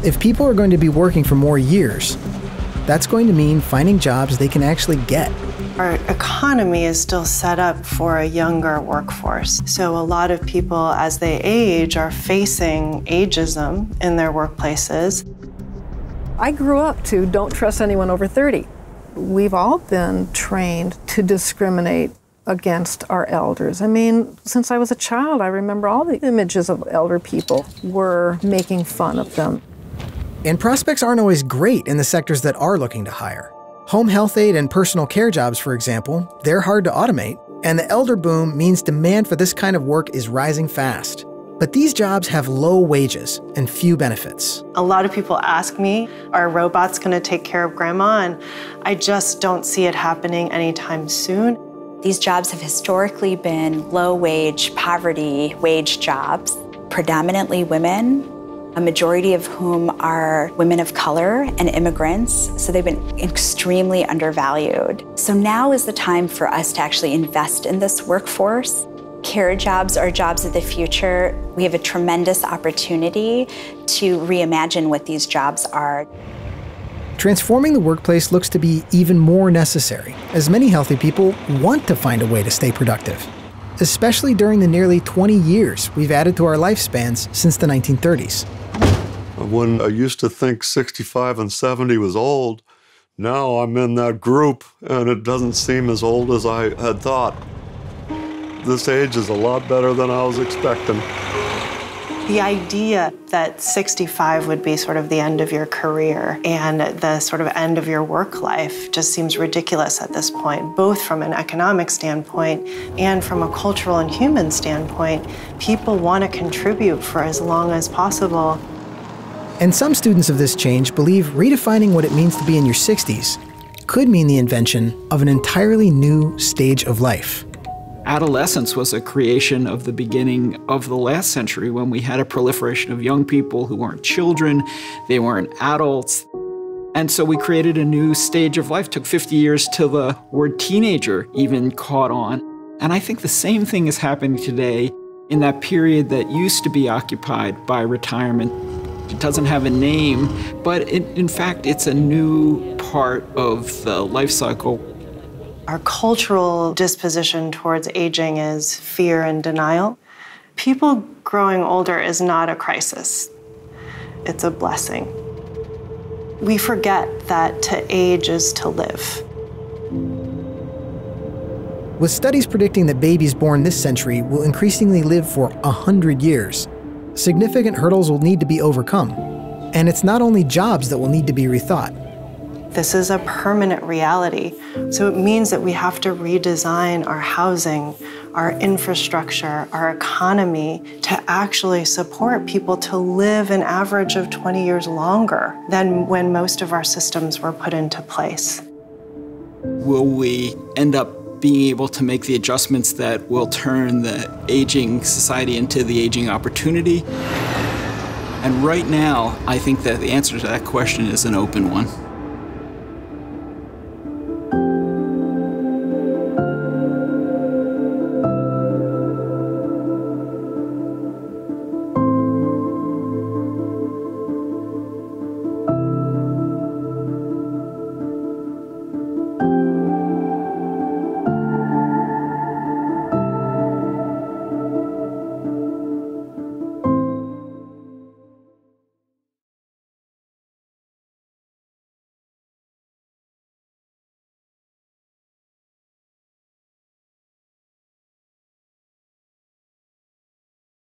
If people are going to be working for more years, that's going to mean finding jobs they can actually get. Our economy is still set up for a younger workforce. So a lot of people, as they age, are facing ageism in their workplaces. I grew up to don't trust anyone over 30. We've all been trained to discriminate against our elders. I mean, since I was a child, I remember all the images of elder people were making fun of them. And prospects aren't always great in the sectors that are looking to hire. Home health aide and personal care jobs, for example, they're hard to automate, and the elder boom means demand for this kind of work is rising fast. But these jobs have low wages and few benefits. A lot of people ask me, are robots going to take care of grandma? And I just don't see it happening anytime soon. These jobs have historically been low-wage, poverty-wage jobs, predominantly women, a majority of whom are women of color and immigrants, so they've been extremely undervalued. So now is the time for us to actually invest in this workforce. Care jobs are jobs of the future. We have a tremendous opportunity to reimagine what these jobs are. Transforming the workplace looks to be even more necessary, as many healthy people want to find a way to stay productive, especially during the nearly 20 years we've added to our lifespans since the 1930s. When I used to think 65 and 70 was old, now I'm in that group, and it doesn't seem as old as I had thought. This age is a lot better than I was expecting. The idea that 65 would be sort of the end of your career and the sort of end of your work life just seems ridiculous at this point, both from an economic standpoint and from a cultural and human standpoint. People want to contribute for as long as possible. And some students of this change believe redefining what it means to be in your 60s could mean the invention of an entirely new stage of life. Adolescence was a creation of the beginning of the last century when we had a proliferation of young people who weren't children, they weren't adults. And so we created a new stage of life. It took 50 years till the word teenager even caught on. And I think the same thing is happening today in that period that used to be occupied by retirement. It doesn't have a name, but in fact, it's a new part of the life cycle. Our cultural disposition towards aging is fear and denial. People growing older is not a crisis. It's a blessing. We forget that to age is to live. With studies predicting that babies born this century will increasingly live for 100 years, significant hurdles will need to be overcome. And it's not only jobs that will need to be rethought. This is a permanent reality. So it means that we have to redesign our housing, our infrastructure, our economy to actually support people to live an average of 20 years longer than when most of our systems were put into place. Will we end up being able to make the adjustments that will turn the aging society into the aging opportunity? And right now, I think that the answer to that question is an open one.